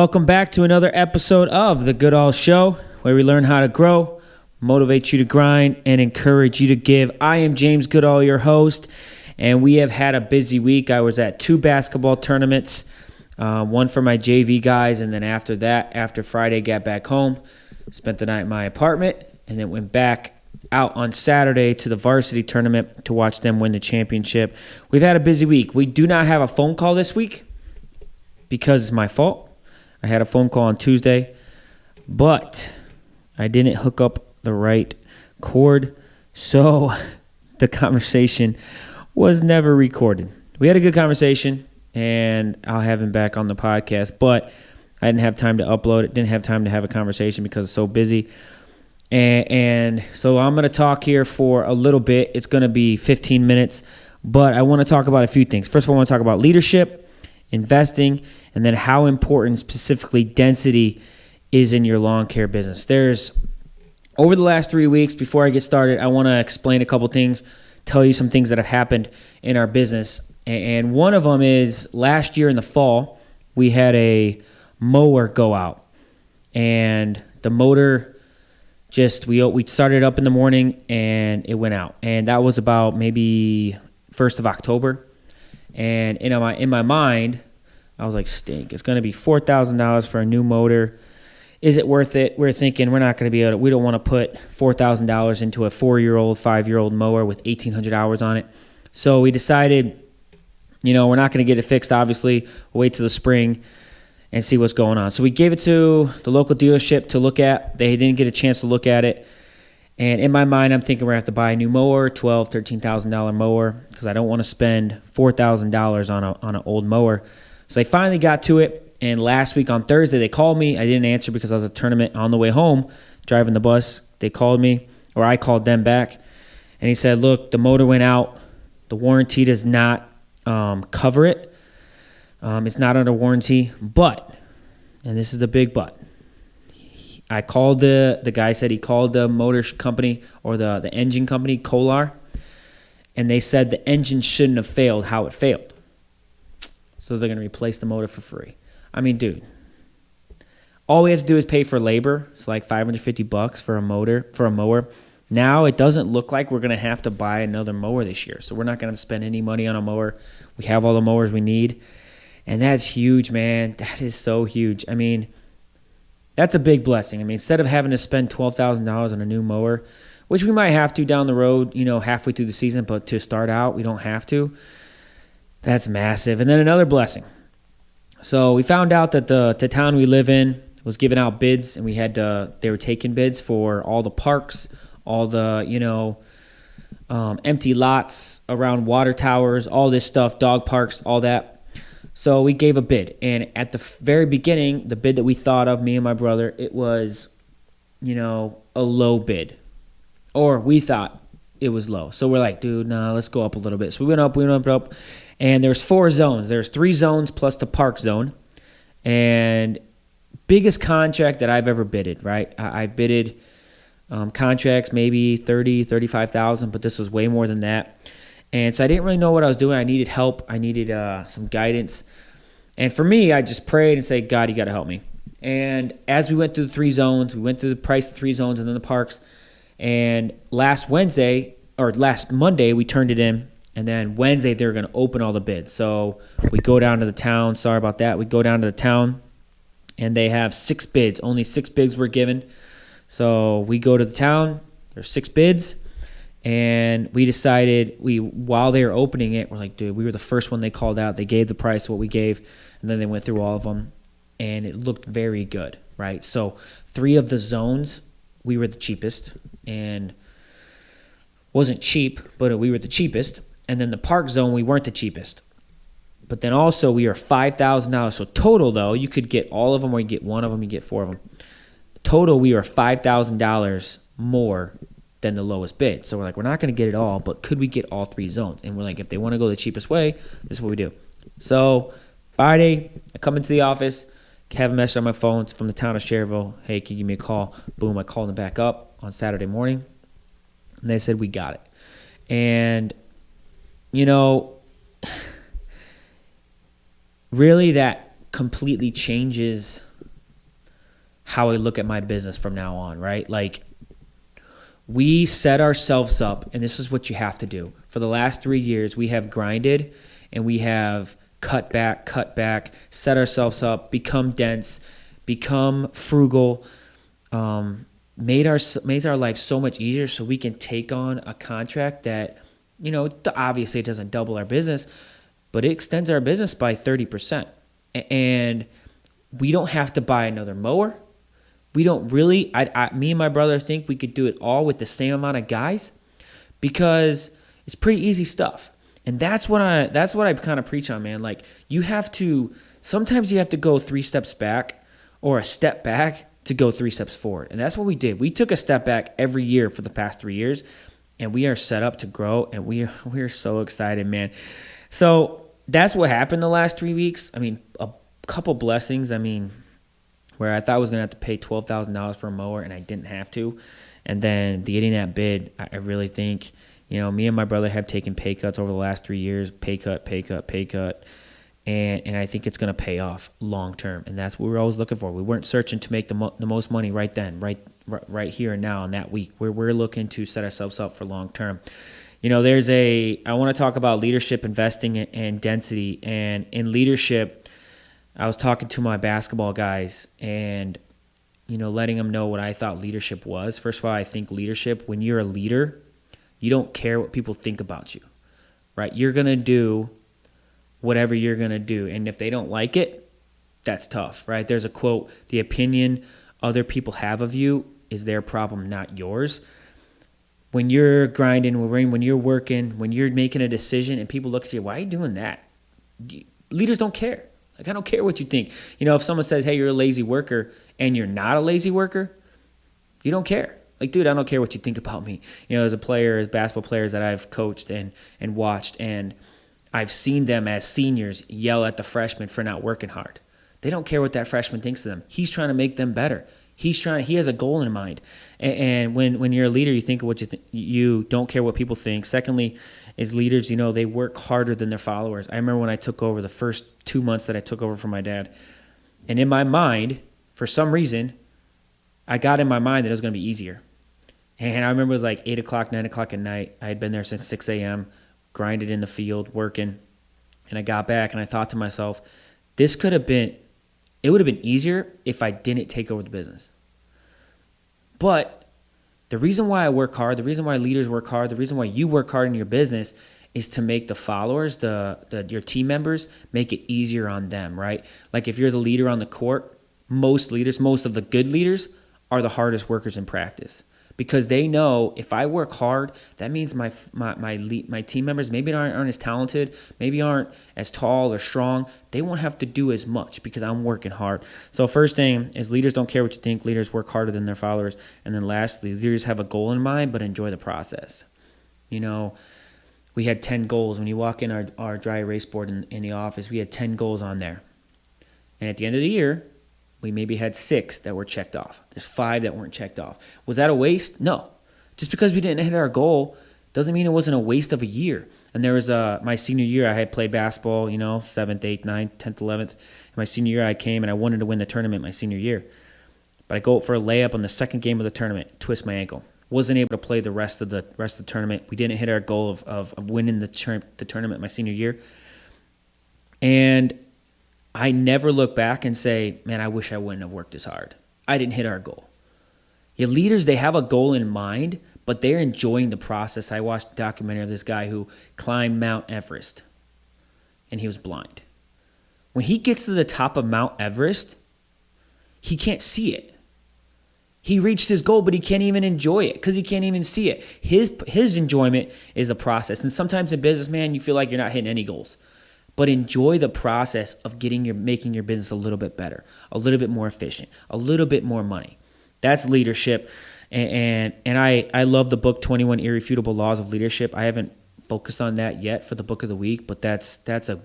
Welcome back to another episode of The Goodall Show, where we learn how to grow, motivate you to grind, and encourage you to give. I am James Goodall, your host, and we have had a busy week. I was at 2 basketball tournaments, one for my JV guys, and then after that, after Friday, got back home, spent the night in my apartment, and then went back out on Saturday to the varsity tournament to watch them win the championship. We've had a busy week. We do not have a phone call this week because it's my fault. I had a phone call on Tuesday, but I didn't hook up the right cord, so the conversation was never recorded. We had a good conversation, and I'll have him back on the podcast, but I didn't have time to upload it, didn't have time to have a conversation because it's so busy. And so I'm going to talk here for a little bit. It's going to be 15 minutes, but I want to talk about a few things. First of all, I want to talk about leadership, investing, and then how important specifically density is in your lawn care business. Over the last 3 weeks, before I get started, I want to explain a couple things, tell you some things that have happened in our business. And one of them is last year in the fall, we had a mower go out. And the motor we started up in the morning and it went out. And that was about maybe 1st of October. And in my mind, I was like, stink. It's going to be $4,000 for a new motor. Is it worth it? We're thinking we don't want to put $4,000 into a 4-year-old, 5-year-old mower with 1,800 hours on it. So we decided, we're not going to get it fixed, obviously. We'll wait till the spring and see what's going on. So we gave it to the local dealership to look at. They didn't get a chance to look at it. And in my mind, I'm thinking we're going to have to buy a new mower, $12,000, $13,000 mower, because I don't want to spend $4,000 on an old mower. So they finally got to it, and last week on Thursday, they called me. I didn't answer because I was at a tournament on the way home, driving the bus. They called me, or I called them back, and he said, look, the motor went out. The warranty does not cover it. It's not under warranty, but, and this is the big but, I called the guy said he called the motor company or the engine company, Kohler, and they said the engine shouldn't have failed how it failed. So they're going to replace the motor for free. I mean, dude, all we have to do is pay for labor. It's like $550 for a mower. Now it doesn't look like we're going to have to buy another mower this year. So we're not going to spend any money on a mower. We have all the mowers we need. And that's huge, man. That is so huge. I mean, that's a big blessing. I mean, instead of having to spend $12,000 on a new mower, which we might have to down the road, halfway through the season, but to start out, we don't have to. That's massive. And then another blessing. So we found out that the town we live in was giving out bids, and they were taking bids for all the parks, all the, empty lots around water towers, all this stuff, dog parks, all that. So we gave a bid, and at the very beginning, the bid that we thought of, me and my brother, it was, a low bid, or we thought it was low. So we're like, dude, no, let's go up a little bit. So we went up, and there's 4 zones. There's 3 zones plus the park zone, and biggest contract that I've ever bidded, right? I bidded contracts maybe $30,000, $35,000, but this was way more than that. And so I didn't really know what I was doing. I needed help. I needed some guidance. And for me, I just prayed and said, God, you got to help me. And as we went through the 3 zones, we went through the price of the 3 zones and then the parks. And last Monday, we turned it in. And then Wednesday, they were going to open all the bids. So we go down to the town. Sorry about that. We go down to the town, and they have 6 bids. Only 6 bids were given. So we go to the town. There's 6 bids. And we decided, while they were opening it, we're like, dude, we were the first one they called out. They gave the price what we gave, and then they went through all of them, and it looked very good, right? So 3 of the zones, we were the cheapest, and wasn't cheap, but we were the cheapest. And then the park zone, we weren't the cheapest. But then also we are $5,000. So total, though, you could get all of them, or you get one of them, you get 4 of them. Total, we were $5,000 more than the lowest bid. So we're like, we're not going to get it all, but could we get all 3 zones? And we're like, if they want to go the cheapest way, this is what we do. So Friday, I come into the office, have a message on my phone. It's from the town of Cherville. Hey, can you give me a call? Boom, I called them back up on Saturday morning, and they said, we got it. And, really that completely changes how I look at my business from now on, right? Like, we set ourselves up, and this is what you have to do. For the last 3 years, we have grinded and we have cut back, set ourselves up, become dense, become frugal, made our life so much easier so we can take on a contract that, obviously it doesn't double our business, but it extends our business by 30%. And we don't have to buy another mower. We don't really, me and my brother think we could do it all with the same amount of guys because it's pretty easy stuff. And that's what I kind of preach on, man. Like, sometimes you have to go 3 steps back or a step back to go 3 steps forward. And that's what we did. We took a step back every year for the past 3 years, and we are set up to grow, and we're so excited, man. So that's what happened the last 3 weeks. I mean, a couple blessings. I mean, where I thought I was going to have to pay $12,000 for a mower, and I didn't have to. And then getting that bid, I really think, me and my brother have taken pay cuts over the last 3 years, pay cut. And I think it's going to pay off long term. And that's what we were always looking for. We weren't searching to make the most money right then, right here and now in that week. We're looking to set ourselves up for long term. I want to talk about leadership, investing, and density. And in leadership, I was talking to my basketball guys and, letting them know what I thought leadership was. First of all, I think leadership, when you're a leader, you don't care what people think about you, right? You're going to do whatever you're going to do. And if they don't like it, that's tough, right? There's a quote, the opinion other people have of you is their problem, not yours. When you're grinding, when you're working, when you're making a decision and people look at you, why are you doing that? Leaders don't care. Like, I don't care what you think. If someone says, hey, you're a lazy worker, and you're not a lazy worker, you don't care. Like, dude, I don't care what you think about me. As basketball players that I've coached and watched, and I've seen them as seniors yell at the freshmen for not working hard. They don't care what that freshman thinks of them. He's trying to make them better. He has a goal in mind. And when you're a leader, you think of what you don't care what people think. Secondly, as leaders, they work harder than their followers. I remember when I took over the first 2 months that I took over from my dad. And in my mind, for some reason, I got in my mind that it was going to be easier. And I remember it was like 8 o'clock, 9 o'clock at night. I had been there since 6 a.m., grinded in the field, working. And I got back and I thought to myself, it would have been easier if I didn't take over the business. But the reason why I work hard, the reason why leaders work hard, the reason why you work hard in your business is to make the followers, your team members, make it easier on them, right? Like, if you're the leader on the court, most of the good leaders are the hardest workers in practice. Because they know if I work hard, that means my team members maybe aren't as talented, maybe aren't as tall or strong. They won't have to do as much because I'm working hard. So first thing is, leaders don't care what you think. Leaders work harder than their followers. And then lastly, leaders have a goal in mind but enjoy the process. We had 10 goals. When you walk in our dry erase board in the office, we had 10 goals on there. And at the end of the year, we maybe had 6 that were checked off. There's 5 that weren't checked off. Was that a waste? No. Just because we didn't hit our goal doesn't mean it wasn't a waste of a year. And there was my senior year, I had played basketball, 7th, 8th, 9th, 10th, 11th. My senior year, I came and I wanted to win the tournament my senior year. But I go for a layup on the second game of the tournament, twist my ankle. Wasn't able to play the rest of the tournament. We didn't hit our goal of winning the tournament my senior year. And I never look back and say, man, I wish I wouldn't have worked as hard. I didn't hit our goal. Your leaders, they have a goal in mind, but they're enjoying the process. I watched a documentary of this guy who climbed Mount Everest, and he was blind. When he gets to the top of Mount Everest, he can't see it. He reached his goal, but he can't even enjoy it because he can't even see it. His enjoyment is the process. And sometimes in business, man, you feel like you're not hitting any goals. But enjoy the process of making your business a little bit better, a little bit more efficient, a little bit more money. That's leadership. And I love the book 21 Irrefutable Laws of Leadership. I haven't focused on that yet for the book of the week, but that's a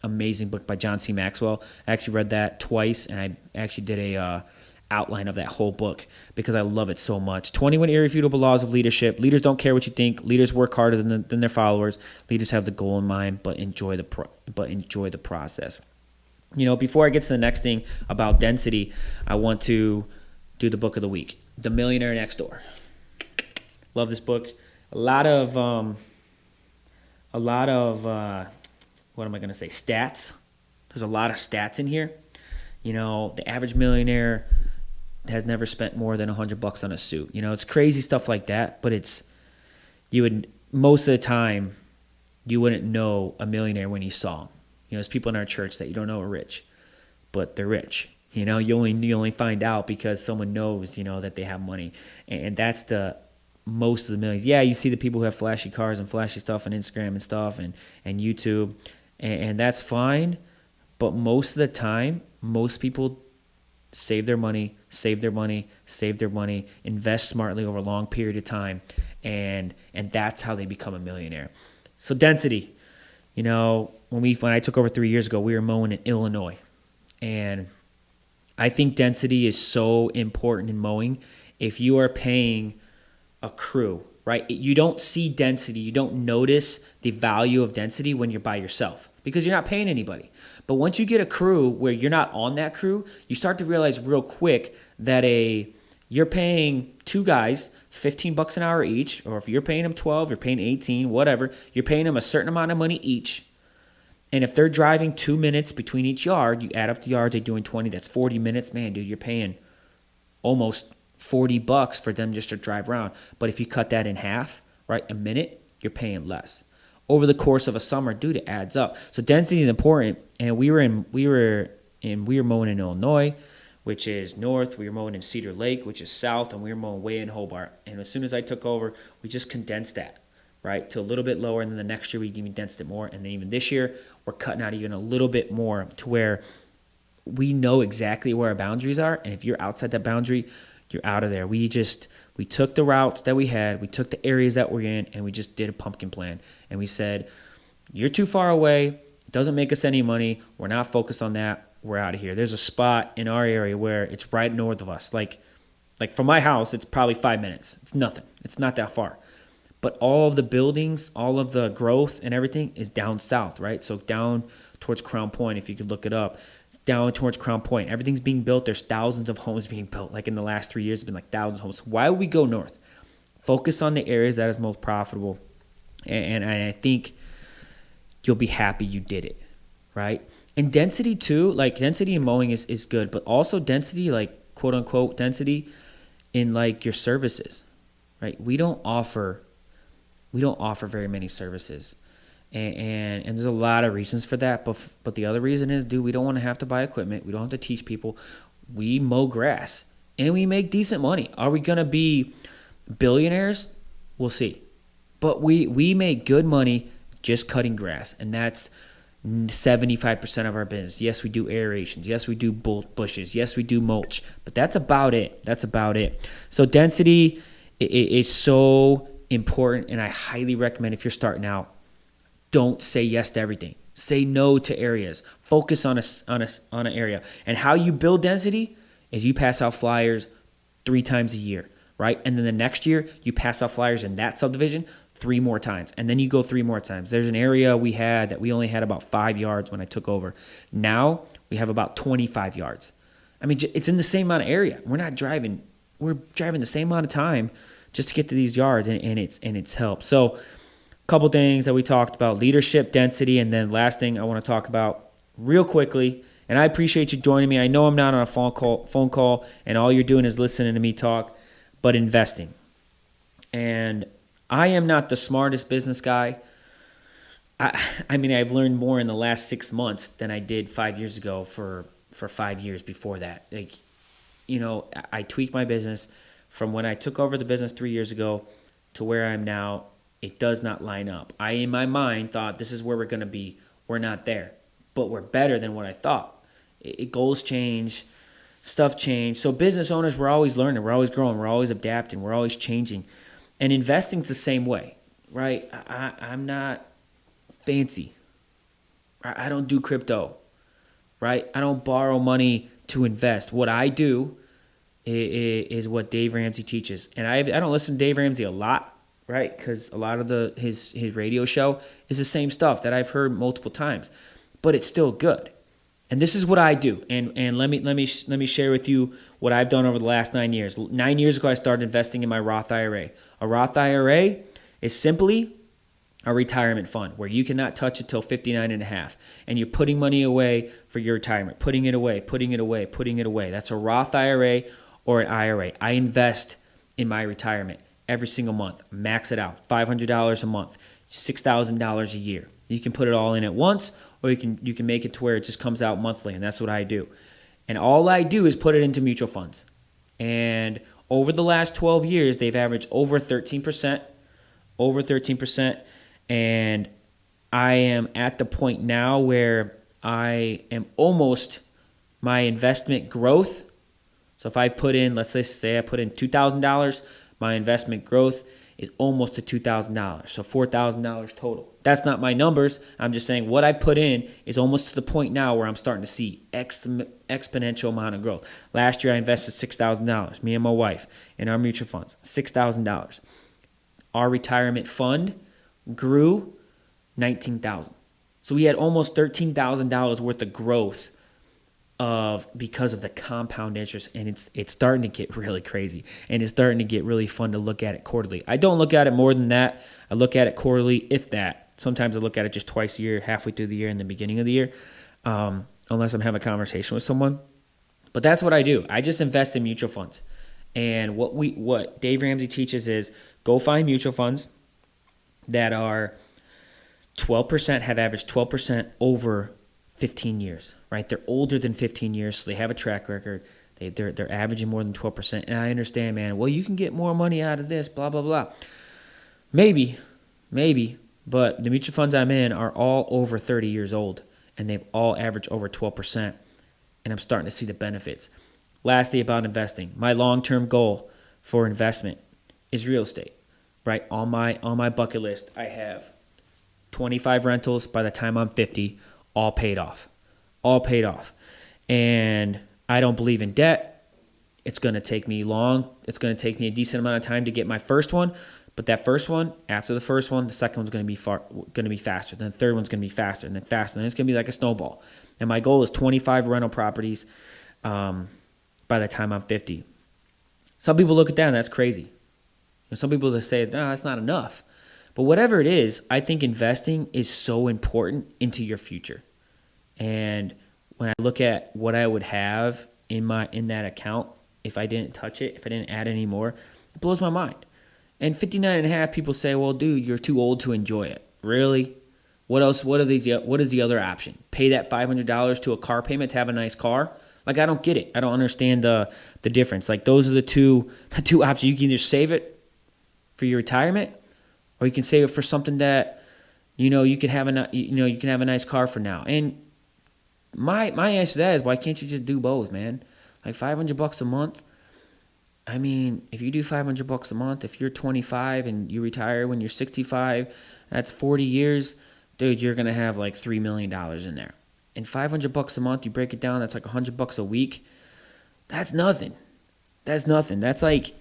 amazing book by John C. Maxwell. I actually read that twice, and I actually did a outline of that whole book because I love it so much. 21 Irrefutable Laws of Leadership. Leaders don't care what you think. Leaders work harder than their followers. Leaders have the goal in mind, but enjoy the process. Before I get to the next thing about density, I want to do the book of the week, The Millionaire Next Door. Love this book. A lot of what am I going to say? Stats. There's a lot of stats in here. You know, the average millionaire has never spent more than $100 on a suit. You know, it's crazy stuff like that, but most of the time, you wouldn't know a millionaire when you saw them. You know, there's people in our church that you don't know are rich, but they're rich. You know, you only find out because someone knows, you know, that they have money. And that's the most of the millions. Yeah, you see the people who have flashy cars and flashy stuff on Instagram and stuff and YouTube, and that's fine. But most of the time, most people save their money, invest smartly over a long period of time, and that's how they become a millionaire. So density, you know, when I took over 3 years ago, we were mowing in Illinois, and I think density is so important in mowing. If you are paying a crew, right? You don't see density, you don't notice the value of density when you're by yourself because you're not paying anybody. But once you get a crew where you're not on that crew, you start to realize real quick that you're paying two guys $15 an hour each, or if you're paying them 12, you're paying 18, whatever, you're paying them a certain amount of money each. And if they're driving 2 minutes between each yard, you add up the yards, they're doing 20, that's 40 minutes. Man, dude, you're paying almost $40 for them just to drive around. But if you cut that in half, right, a minute, you're paying less. Over the course of a summer, dude, it adds up. So density is important. And we were mowing in Illinois, which is north. We were mowing in Cedar Lake, which is south, and we were mowing way in Hobart. And as soon as I took over, we just condensed that, right, to a little bit lower. And then the next year we even condensed it more. And then even this year, we're cutting out even a little bit more to where we know exactly where our boundaries are. And if you're outside that boundary, you're out of there. We took the routes that we had, we took the areas that we're in, and we just did a pumpkin plan. And we said, you're too far away. It doesn't make us any money. We're not focused on that. We're out of here. There's a spot in our area where it's right north of us. Like from my house, it's probably 5 minutes. It's nothing. It's not that far. But all of the buildings, all of the growth and everything is down south, right? So down towards Crown Point, if you could look it up. It's down towards Crown Point. Everything's being built. There's thousands of homes being built. Like in the last 3 years, it's been like thousands of homes. Why would we go north? Focus on the areas that is most profitable. And I think you'll be happy you did it, right? And density too, like density in mowing is good, but also density, like quote unquote density in like your services, right? We don't offer very many services. And there's a lot of reasons for that, but the other reason is, dude, we don't want to have to buy equipment. We don't have to teach people. We mow grass, and we make decent money. Are we going to be billionaires? We'll see. But we make good money just cutting grass, and that's 75% of our business. Yes, we do aerations. Yes, we do bushes. Yes, we do mulch. But that's about it. So density is so important, and I highly recommend if you're starting out, don't say yes to everything. Say no to areas. Focus on an area. And how you build density is you pass out flyers 3 times a year, right? And then the next year, you pass out flyers in that subdivision 3 more times. And then you go 3 more times. There's an area we had that we only had about 5 yards when I took over. Now we have about 25 yards. I mean, it's in the same amount of area. We're driving the same amount of time just to get to these yards, and it's helped. So couple things that we talked about: leadership, density, and then last thing I want to talk about real quickly, and I appreciate you joining me. I know I'm not on a phone call and all you're doing is listening to me talk, but investing. And I am not the smartest business guy. I mean, I've learned more in the last 6 months than I did 5 years ago for 5 years before that. Like, you know, I tweaked my business from when I took over the business 3 years ago to where I am now. It does not line up. I, in my mind, thought this is where we're going to be. We're not there, but we're better than what I thought. Goals change, stuff change. So business owners, we're always learning. We're always growing. We're always adapting. We're always changing. And investing's the same way, right? I'm not fancy. I don't do crypto, right? I don't borrow money to invest. What I do is what Dave Ramsey teaches. And I don't listen to Dave Ramsey a lot, right? Because a lot of his radio show is the same stuff that I've heard multiple times, but it's still good. And this is what I do. And let me share with you what I've done over the last 9 years. 9 years ago, I started investing in my Roth IRA. A Roth IRA is simply a retirement fund where you cannot touch it till 59 and a half. And you're putting money away for your retirement, putting it away, putting it away, putting it away. That's a Roth IRA or an IRA. I invest in my retirement every single month. Max it out. $500 a month, $6,000 a year. You can put it all in at once, or you can make it to where it just comes out monthly, and that's what I do. And all I do is put it into mutual funds. And over the last 12 years, they've averaged over 13%, and I am at the point now where I am almost my investment growth. So if I put in, let's say I put in $2,000, my investment growth is almost to $2,000. So $4,000 total. That's not my numbers. I'm just saying what I put in is almost to the point now where I'm starting to see exponential amount of growth. Last year I invested $6,000, me and my wife, in our mutual funds, $6,000. Our retirement fund grew $19,000. So we had almost $13,000 worth of growth because of the compound interest, and it's starting to get really crazy, and it's starting to get really fun to look at it quarterly. I don't look at it more than that. I look at it quarterly, if that. Sometimes I look at it just twice a year, halfway through the year and the beginning of the year, unless I'm having a conversation with someone. But that's what I do. I just invest in mutual funds. And what Dave Ramsey teaches is go find mutual funds that are 12%, have averaged 12% over 15 years, right? They're older than 15 years, so they have a track record. They're averaging more than 12%. And I understand, man, well, you can get more money out of this, blah, blah, blah. Maybe, but the mutual funds I'm in are all over 30 years old, and they've all averaged over 12%, and I'm starting to see the benefits. Lastly, about investing, my long-term goal for investment is real estate, right? On my bucket list, I have 25 rentals by the time I'm 50, all paid off. And I don't believe in debt. It's going to take me long. It's going to take me a decent amount of time to get my first one. But that first one, after the first one, the second one's going to be faster. Then the third one's going to be faster, and then faster. And it's going to be like a snowball. And my goal is 25 rental properties by the time I'm 50. Some people look at that and that's crazy. And some people say, no, that's not enough. But whatever it is, I think investing is so important into your future. And when I look at what I would have in that account, if I didn't touch it, if I didn't add any more, it blows my mind. And 59 and a half, people say, well, dude, you're too old to enjoy it. Really? What else? What is the other option? Pay that $500 to a car payment to have a nice car? Like, I don't get it. I don't understand the difference. Like, those are the two options. You can either save it for your retirement, or you can save it for something that, you can have a nice car for now. And my answer to that is, why can't you just do both, man? Like $500 a month. I mean, if you do $500 a month, if you're 25 and you retire when you're 65, that's 40 years, dude. You're gonna have like $3 million in there. And $500 a month, you break it down, that's like $100 a week. That's nothing. That's like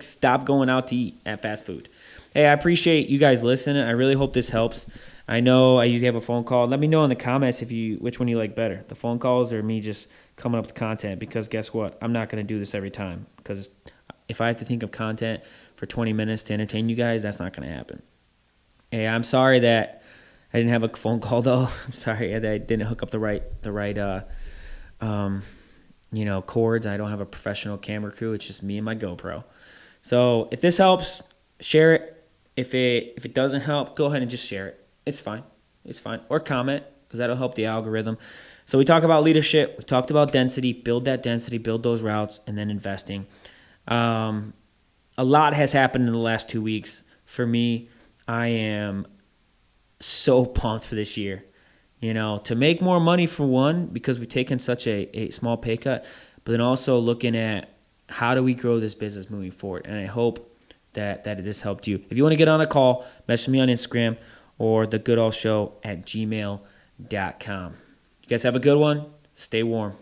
stop going out to eat at fast food. Hey, I appreciate you guys listening. I really hope this helps. I know I usually have a phone call. Let me know in the comments which one you like better, the phone calls or me just coming up with content, because guess what? I'm not going to do this every time, because if I have to think of content for 20 minutes to entertain you guys, that's not going to happen. Hey, I'm sorry that I didn't have a phone call, though. I'm sorry that I didn't hook up the right cords. I don't have a professional camera crew. It's just me and my GoPro. So if this helps, share it. If it doesn't help, go ahead and just share it. It's fine. Or comment, because that'll help the algorithm. So we talk about leadership. We talked about density. Build that density. Build those routes, and then investing. A lot has happened in the last 2 weeks. For me, I am so pumped for this year. To make more money, for one, because we've taken such a small pay cut, but then also looking at how do we grow this business moving forward. And I hope that this helped you. If you want to get on a call, message me on Instagram or thegoodallshow@gmail.com. You guys have a good one. Stay warm.